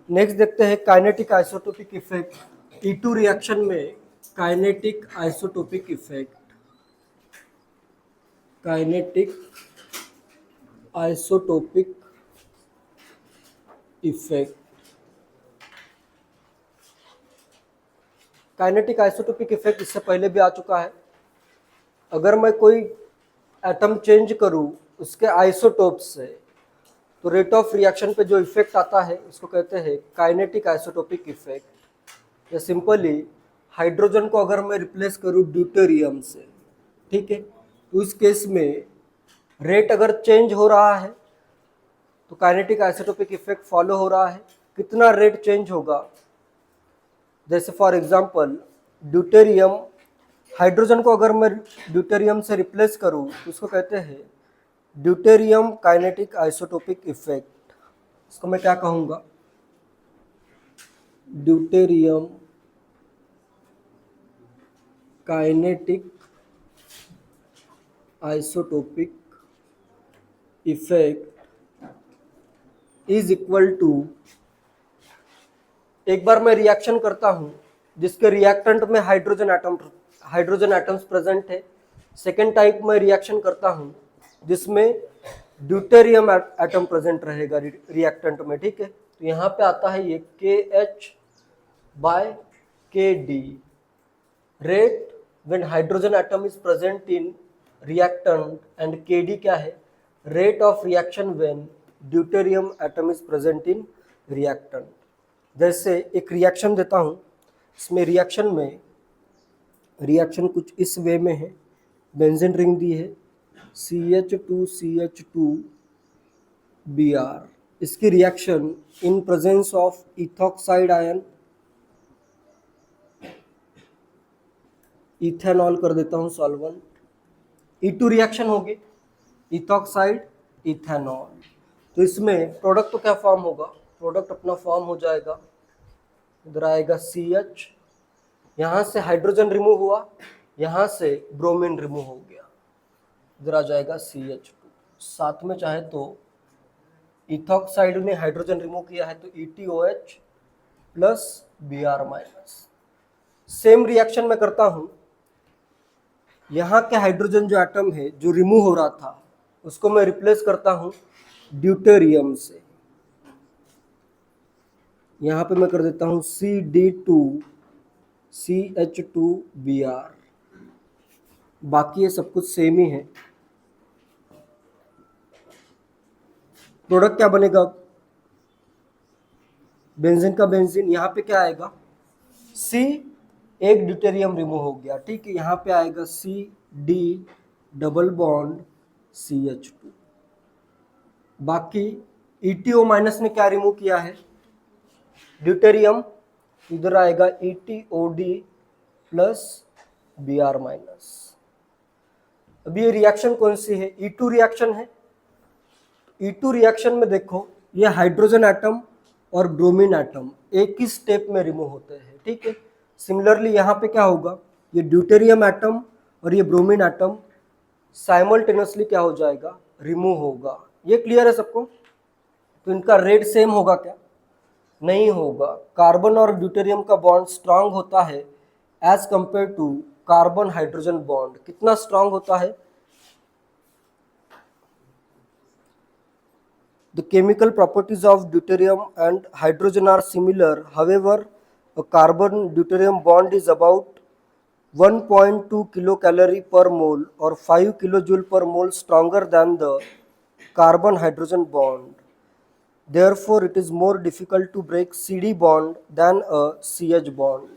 Next देखते हैं kinetic isotopic effect. E2 reaction में kinetic isotopic effect, kinetic isotopic effect. Kinetic isotopic effect इससे पहले भी आ चुका है। अगर मैं कोई एटम चेंज करूं उसके आइसोटोप से तो रेट ऑफ रिएक्शन पे जो इफेक्ट आता है इसको कहते हैं काइनेटिक आइसोटोपिक इफेक्ट। या सिंपली हाइड्रोजन को अगर मैं रिप्लेस करूं ड्यूटेरियम से, ठीक है, तो उस केस में रेट अगर चेंज हो रहा है तो काइनेटिक आइसोटोपिक इफेक्ट फॉलो हो रहा है। कितना रेट चेंज होगा, जैसे फॉर एग्जांपल ड्यूटेरियम, हाइड्रोजन को अगर मैं ड्यूटेरियम से रिप्लेस करूं तो उसको कहते हैं ड्यूटेरियम काइनेटिक आइसोटोपिक इफेक्ट। इसको मैं क्या कहूँगा, deuterium kinetic isotopic effect is equal to, एक बार मैं रिएक्शन करता हूं जिसके रिएक्टेंट में हाइड्रोजन एटम्स प्रेजेंट है। सेकेंड टाइप में रिएक्शन करता हूं जिसमें ड्यूटेरियम एटम प्रेजेंट रहेगा रिएक्टेंट में, ठीक है। तो यहाँ पे आता है ये KH/KD rate when hydrogen atom is present in reactant, and KD क्या है, rate of reaction when deuterium atom is present in reactant. जैसे एक रिएक्शन देता हूँ, इसमें रिएक्शन कुछ इस वे में है। बेंजीन रिंग दी है CH2CH2Br, इसकी reaction in presence of ethoxide ion, ethanol कर देता हूँ सॉल्वेंट। E2 रिएक्शन होगी इथॉक्साइड इथेनॉल। तो इसमें प्रोडक्ट तो क्या फॉर्म होगा, प्रोडक्ट अपना फॉर्म हो जाएगा, इधर आएगा CH, यहाँ से हाइड्रोजन रिमूव हुआ, यहाँ से ब्रोमीन रिमूव हो गया, इधर आ जाएगा CH2। साथ में चाहे तो इथॉक्साइड ने हाइड्रोजन रिमूव किया है तो ETOH plus Br minus. Same reaction में करता हूँ, यहाँ के हाइड्रोजन जो एटम है जो रिमूव हो रहा था उसको मैं रिप्लेस करता हूँ ड्यूटेरियम से। यहाँ पे मैं कर देता हूँ CD2CH2Br। बाकी ये सब कुछ सेम ही है। प्रोडक्ट क्या बनेगा, बेंजीन का बेंजीन, यहाँ पे क्या आएगा C, एक ड्यूटेरियम रिमूव हो गया, ठीक है, यहाँ पे आएगा CD डबल बॉन्ड CH2। बाकी ETO माइनस ने क्या रिमूव किया है, ड्यूटेरियम, इधर आएगा ETOD प्लस Br माइनस। अभी ये रिएक्शन कौन सी है, E2 रिएक्शन है। E2 रिएक्शन में देखो ये हाइड्रोजन एटम और ब्रोमीन एटम एक ही स्टेप में रिमूव होते हैं, ठीक है। सिमिलरली यहाँ पे क्या होगा, ये ड्यूटेरियम एटम और ये ब्रोमीन एटम साइमल्टेनियसली क्या हो जाएगा, रिमूव होगा। ये क्लियर है सबको। तो इनका रेट सेम होगा क्या, नहीं होगा। कार्बन और ड्यूटेरियम का बॉन्ड स्ट्रांग होता है as compare to carbon hydrogen bond. कितना स्ट्रांग होता है, the chemical properties of deuterium and hydrogen are similar, however a carbon deuterium bond is about 1.2 kilocalorie per mole or 5 kilojoule per mole stronger than the carbon hydrogen bond. Therefore it is more difficult to break CD bond than a CH bond.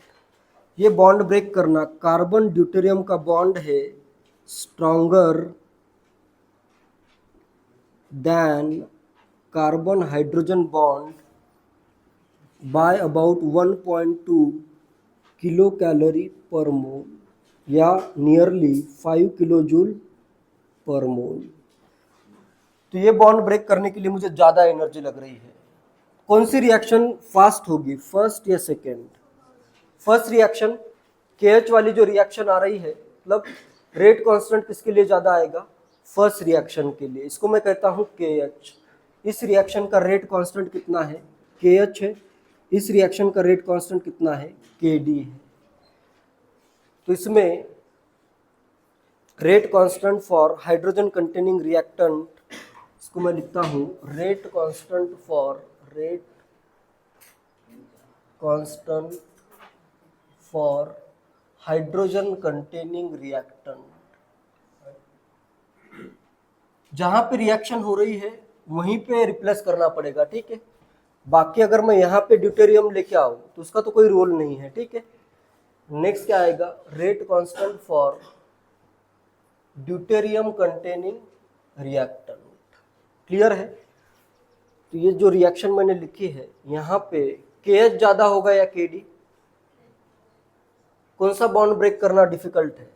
ये bond break करना, carbon deuterium का bond है stronger than carbon hydrogen bond by about 1.2 kilo calorie पर मोल या nearly 5 kilo joule पर मोल। तो ये bond break करने के लिए मुझे ज़्यादा एनर्जी लग रही है। कौन सी रिएक्शन फास्ट होगी, फर्स्ट या सेकेंड? फर्स्ट रिएक्शन, KH वाली जो रिएक्शन आ रही है, मतलब रेट कांस्टेंट किसके लिए ज़्यादा आएगा, फर्स्ट रिएक्शन के लिए। इसको मैं कहता हूँ KH। इस रिएक्शन का रेट कांस्टेंट कितना है, KH है। इस रिएक्शन का रेट कांस्टेंट कितना है, Kd है। तो इसमें rate constant for hydrogen containing reactant, इसको मैं लिखता हूँ rate constant for hydrogen containing reactant. जहां पे रिएक्शन हो रही है वहीं पे रिप्लेस करना पड़ेगा, ठीक है। बाकी अगर मैं यहाँ पे ड्यूटेरियम लेके आऊँ तो उसका तो कोई रोल नहीं है, ठीक है। नेक्स्ट क्या आएगा, rate constant for deuterium containing reactant. Clear है। तो ये जो रिएक्शन मैंने लिखी है यहाँ पे KH ज्यादा होगा या KD, कौन सा बॉन्ड ब्रेक करना डिफिकल्ट है,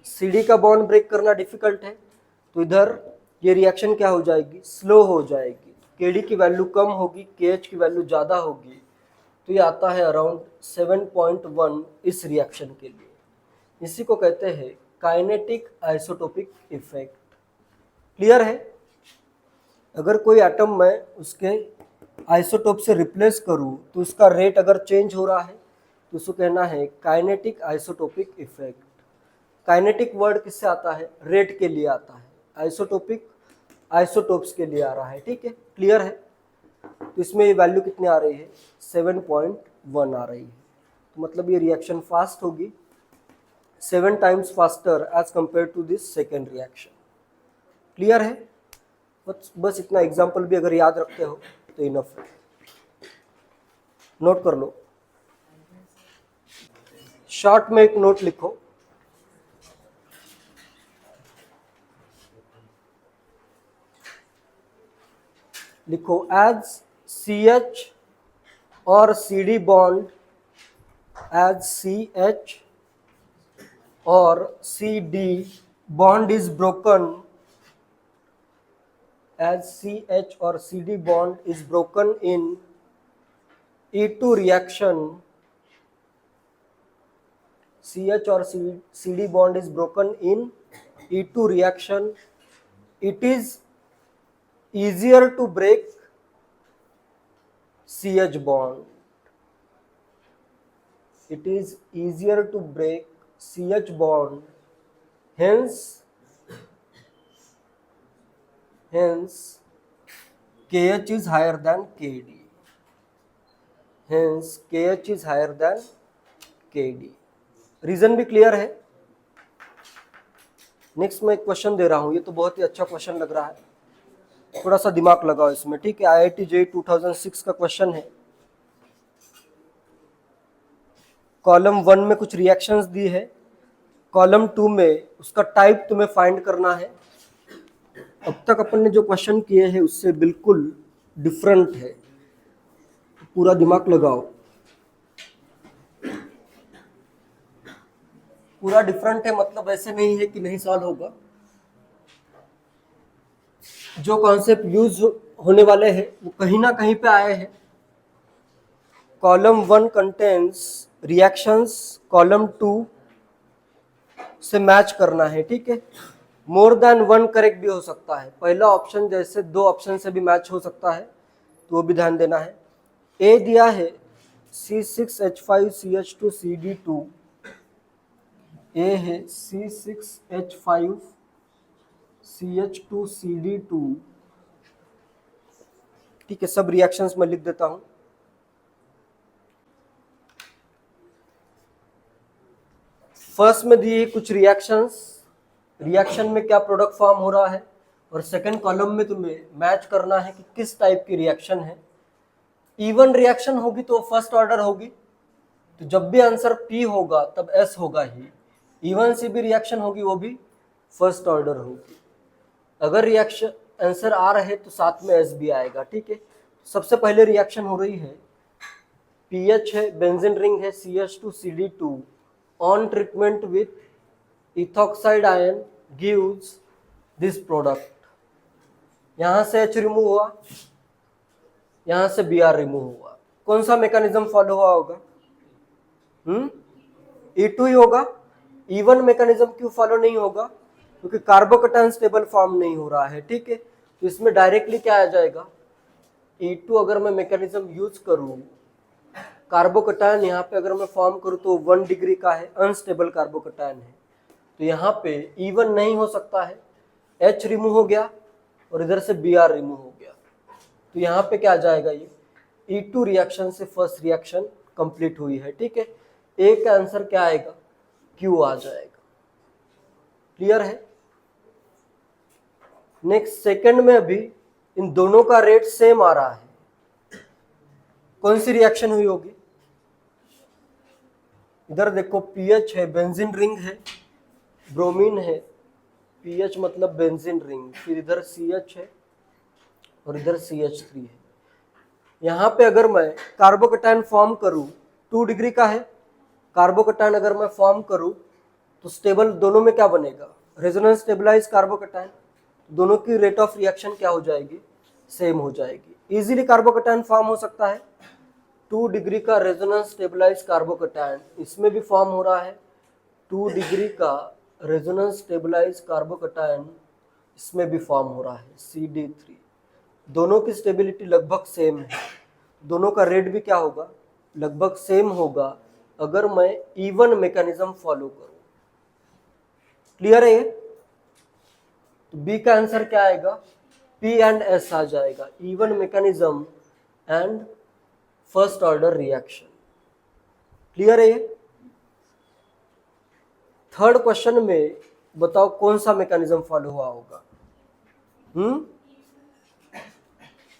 CD का बॉन्ड ब्रेक करना डिफिकल्ट है, तो इधर ये रिएक्शन क्या हो जाएगी, स्लो हो जाएगी। KD की वैल्यू कम होगी, KH की वैल्यू ज़्यादा होगी, तो ये आता है अराउंड 7.1 इस रिएक्शन के लिए। इसी को कहते हैं काइनेटिक आइसोटोपिक इफेक्ट। क्लियर है। अगर कोई एटम मैं उसके आइसोटोप से रिप्लेस करूँ तो उसका रेट अगर चेंज हो रहा है तो उसको कहना है kinetic isotopic effect. Kinetic word किससे आता है, रेट के लिए आता है, आइसोटोपिक आइसोटोप्स के लिए आ रहा है, ठीक है। क्लियर है। तो इसमें ये वैल्यू कितनी आ रही है, 7.1 आ रही है। तो मतलब ये रिएक्शन फास्ट होगी, 7 times faster as compare to this second reaction. Clear है। बस इतना एग्जाम्पल भी अगर याद रखते हो तो इनफ है, नोट कर लो। शॉर्ट में एक नोट लिखो, एज CH और CD बॉन्ड, एज CH और CD bond is broken, as CH or CD bond is broken in E2 reaction, CH or CD bond is broken in E2 reaction, it is easier to break CH bond. It is easier to break CH bond, hence KH is higher than KD. Hence KH is higher than KD. Reason भी clear है। Next मैं एक question दे रहा हूं, ये तो बहुत ही अच्छा क्वेश्चन लग रहा है, थोड़ा सा दिमाग लगाओ इसमें, ठीक है। IIT JEE 2006 का क्वेश्चन है। कॉलम 1 में कुछ रिएक्शंस दी है, कॉलम 2 में उसका टाइप तुम्हें फाइंड करना है। अब तक अपन ने जो क्वेश्चन किए हैं उससे बिल्कुल डिफरेंट है, पूरा दिमाग लगाओ। पूरा डिफरेंट है मतलब ऐसे नहीं है कि नहीं सॉल्व होगा। जो कॉन्सेप्ट यूज होने वाले हैं वो कहीं ना कहीं पे आए हैं। कॉलम 1 कंटेन्स रिएक्शंस, कॉलम 2 से मैच करना है, ठीक है। मोर देन 1 करेक्ट भी हो सकता है, पहला ऑप्शन जैसे 2 ऑप्शन से भी मैच हो सकता है, तो वो भी ध्यान देना है। ए दिया है C6H5CH2CD2, ए है C6H5CH2CD2, ठीक है। सब रिएक्शंस मैं लिख देता हूं। फर्स्ट में दिए कुछ रिएक्शंस, रिएक्शन में क्या प्रोडक्ट फॉर्म हो रहा है, और सेकंड कॉलम में तुम्हें मैच करना है कि किस टाइप की रिएक्शन है। इवन रिएक्शन होगी तो फर्स्ट ऑर्डर होगी, तो जब भी आंसर P होगा तब S होगा ही। इवन से भी रिएक्शन होगी वो भी फर्स्ट ऑर्डर होगी। अगर रिएक्शन आंसर आ रहे तो साथ में S भी आएगा, ठीक है। सबसे पहले रिएक्शन हो रही है, PH है, बेंजीन रिंग है, CH2CD2 on treatment with ethoxide ion gives this product. यहां से H रिमूव हुआ, यहां से Br रिमूव हुआ। कौन सा मैकेनिज्म फॉलो हुआ होगा, E2 ही होगा। E1 मैकेनिज्म क्यों फॉलो नहीं होगा, क्योंकि कार्बोकैटायन स्टेबल फॉर्म नहीं हो रहा है, ठीक है। तो इसमें डायरेक्टली क्या आ जाएगा, E2 अगर मैं मैकेनिज्म यूज करूं कार्बोकटायन यहाँ पे अगर मैं फॉर्म करूँ तो 1 डिग्री का है, अनस्टेबल कार्बोकटायन है, तो यहाँ पे E1 नहीं हो सकता है, H रिमूव हो गया और इधर से Br रिमूव हो गया, तो यहाँ पे क्या आ जाएगा, ये E2 रिएक्शन से फर्स्ट रिएक्शन कंप्लीट हुई है। ठीक है, ए का आंसर क्या आएगा, Q आ जाएगा। क्लियर है। नेक्स्ट सेकंड में अभी इन दोनों का रेट सेम आ रहा है, कौन सी रिएक्शन हुई होगी, इधर देखो पीएच है, बेंजीन रिंग है, ब्रोमीन है, पीएच मतलब बेंजीन रिंग, फिर इधर सीएच है और इधर CH3 है। यहाँ पे अगर मैं कार्बोकटायन फॉर्म करूँ, 2 डिग्री का है, कार्बोकटायन अगर मैं फॉर्म करूँ तो स्टेबल दोनों में क्या बनेगा, रेजोनेंस स्टेबलाइज कार्बोकटायन, दोनों की रेट ऑफ रिएक्शन क्या हो जाएगी, सेम हो जाएगी। इजीली कार्बोकटायन फॉर्म हो सकता है। 2 डिग्री का रेजोनेंस स्टेबलाइज कार्बोकटायन इसमें भी फॉर्म हो रहा है, 2 डिग्री का रेजोनेंस स्टेबलाइज कार्बोकटायन इसमें भी फॉर्म हो रहा है, CD3। दोनों की स्टेबिलिटी लगभग सेम है, दोनों का रेट भी क्या होगा, लगभग सेम होगा अगर मैं E1 मैकेनिज्म फॉलो करूं। क्लियर है ये। तो बी का आंसर क्या आएगा, P एंड S आ जाएगा, E1 mechanism and first order reaction. Clear है ये। थर्ड क्वेश्चन में बताओ कौन सा मैकेनिज्म फॉलो हुआ होगा।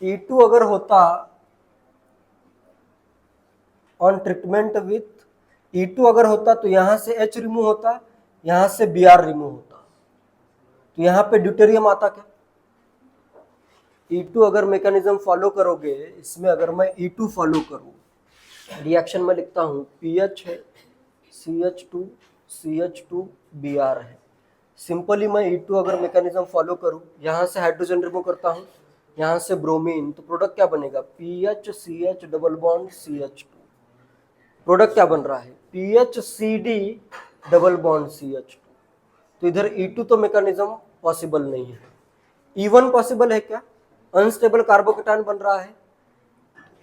E2 अगर होता ऑन ट्रीटमेंट विथ, E2 अगर होता तो यहां से H रिमूव होता, यहां से Br रिमूव होता, तो यहां पे ड्यूटेरियम आता क्या। E2 अगर मैकेनिज्म फॉलो करोगे, इसमें अगर मैं E2 फॉलो करूं, रिएक्शन में लिखता हूं PH है, CH2 CH2 Br है। सिंपली मैं E2 अगर मैकेनिज्म फॉलो करूं, यहां से हाइड्रोजन रिमूव करता हूं, यहां से ब्रोमीन, तो प्रोडक्ट क्या बनेगा, PHCH double bond CH2। Product क्या बन रहा है, PHCD डबल बॉन्ड CH2। तो इधर E2 तो मैकेनिज्म पॉसिबल नहीं है, E1 पॉसिबल है क्या, अनस्टेबल कार्बोकेटायन बन रहा है,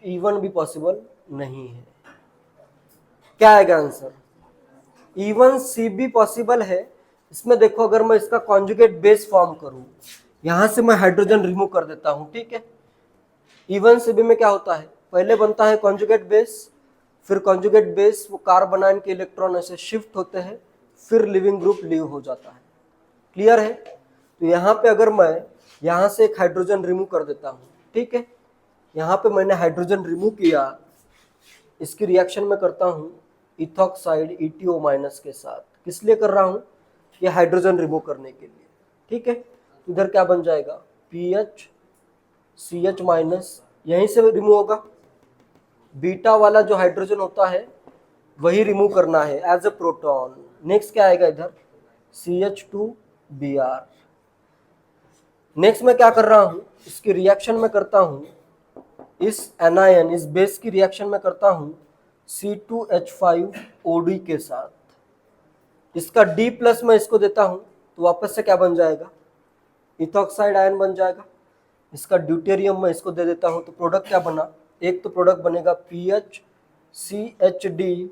E1 भी पॉसिबल नहीं है। क्या आएगा आंसर, E1CB पॉसिबल है। इसमें देखो अगर मैं इसका कॉन्जुगेट बेस फॉर्म करूं, यहां से मैं हाइड्रोजन रिमूव कर देता हूं, ठीक है। E1CB में क्या होता है, पहले बनता है कॉन्जुगेट बेस, फिर कॉन्जुगेट बेस वो कार्बोनाइन के इलेक्ट्रॉन ऐसे शिफ्ट होते हैं, फिर लिविंग ग्रुप लीव हो जाता है। क्लियर है। तो यहाँ पे अगर मैं यहाँ से एक हाइड्रोजन रिमूव कर देता हूँ, ठीक है, यहाँ पे मैंने हाइड्रोजन रिमूव किया, इसकी रिएक्शन में करता हूँ इथॉक्साइड ETO माइनस के साथ। किस लिए कर रहा हूँ, ये हाइड्रोजन रिमूव करने के लिए, ठीक है। तो इधर क्या बन जाएगा, PHCH माइनस, यहीं से रिमूव होगा, बीटा वाला जो हाइड्रोजन होता है वही रिमूव करना है एज अ प्रोटॉन। नेक्स्ट क्या आएगा इधर, CH2Br। नेक्स्ट मैं क्या कर रहा हूं, इसकी रिएक्शन में करता हूं, इस एनायन, इस बेस की रिएक्शन में करता हूं C2H5OD के साथ, इसका D प्लस मैं इसको देता हूं, तो वापस से क्या बन जाएगा, इथॉक्साइड आयन बन जाएगा। इसका ड्यूटेरियम मैं इसको दे देता हूं, तो प्रोडक्ट क्या बना, एक तो प्रोडक्ट बनेगा PHCHD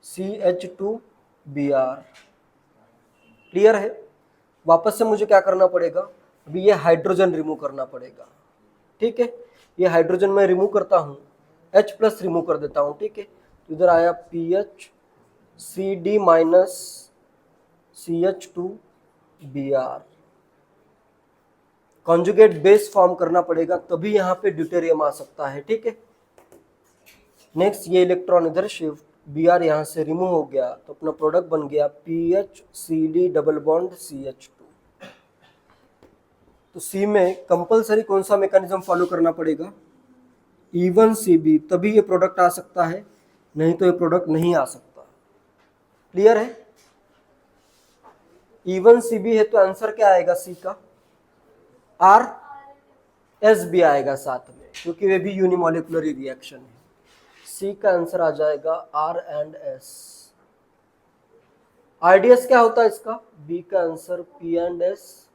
CH2Br। क्लियर है। वापस से मुझे क्या करना पड़ेगा, अभी ये हाइड्रोजन रिमूव करना पड़ेगा, ठीक है। ये हाइड्रोजन मैं रिमूव करता हूँ, H प्लस रिमूव कर देता हूँ, ठीक है। तो इधर आया PHCD minus CH2Br। Conjugate base form करना पड़ेगा, तभी यहाँ पे ड्यूटेरियम आ सकता है, ठीक है। नेक्स्ट ये इलेक्ट्रॉन इधर शिफ्ट, Br यहाँ से रिमूव हो गया, तो अपना प्रोडक्ट बन गया PHCD डबल बॉन्ड CH2। तो C में कंपलसरी कौन सा मैकेनिज्म फॉलो करना पड़ेगा, E1CB, तभी ये प्रोडक्ट आ सकता है, नहीं तो ये प्रोडक्ट नहीं आ सकता। क्लियर है। E1CB है तो आंसर क्या आएगा C का, RSB आएगा साथ में, क्योंकि वे भी यूनिमोलिकुलर रिएक्शन है। C का आंसर आ जाएगा R एंड S। IDS क्या होता है इसका, B का answer P and S,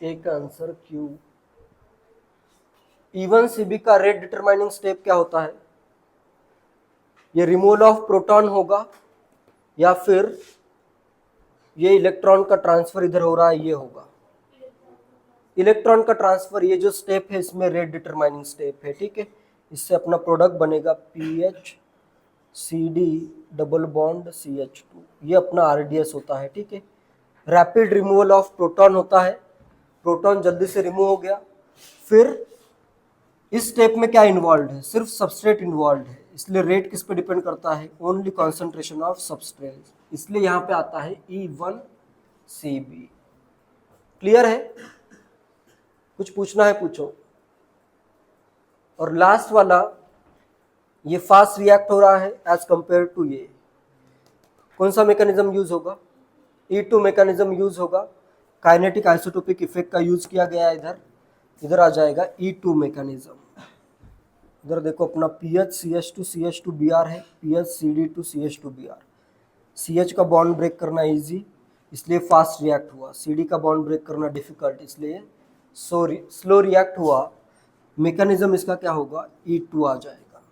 A का आंसर Q। E1CB का रेट डिटरमाइनिंग स्टेप क्या होता है, ये रिमूवल ऑफ प्रोटॉन होगा या फिर ये इलेक्ट्रॉन का ट्रांसफर इधर हो रहा है, ये होगा इलेक्ट्रॉन का ट्रांसफर। ये जो स्टेप है इसमें रेट डिटरमाइनिंग स्टेप है, ठीक है। इससे अपना प्रोडक्ट बनेगा PH CD double bond CH2, ये अपना RDS होता है, ठीक है। रैपिड रिमूवल ऑफ प्रोटॉन होता है, प्रोटॉन जल्दी से रिमूव हो गया। फिर इस स्टेप में क्या इन्वॉल्व है, सिर्फ सबस्ट्रेट इन्वॉल्व है, इसलिए रेट किस पे डिपेंड करता है, ओनली कॉन्सेंट्रेशन ऑफ सबस्ट्रेट, इसलिए यहाँ पे आता है E1CB। क्लियर है? कुछ पूछना है पूछो। और लास्ट वाला, ये फास्ट रिएक्ट हो रहा है एज कंपेयर टू ये, कौन सा मैकेनिज्म यूज होगा, E2 मैकेनिज्म यूज होगा। काइनेटिक आइसोटोपिक इफेक्ट का यूज किया गया है इधर आ जाएगा E2 मैकेनिज्म। इधर देखो अपना PHCH2CH2Br है, PHCD2CH2Br। CH का बॉन्ड ब्रेक करना इजी, इसलिए फास्ट रिएक्ट हुआ। CD का बॉन्ड ब्रेक करना डिफिकल्ट, इसलिए स्लो रिएक्ट हुआ। मैकेनिज्म इसका क्या होगा, E2 आ जाएगा।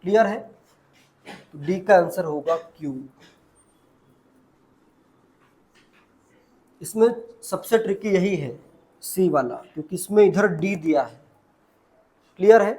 क्लियर है? तो डी का आंसर होगा Q। इसमें सबसे ट्रिकी यही है C वाला, क्योंकि इसमें इधर D दिया है। क्लियर है?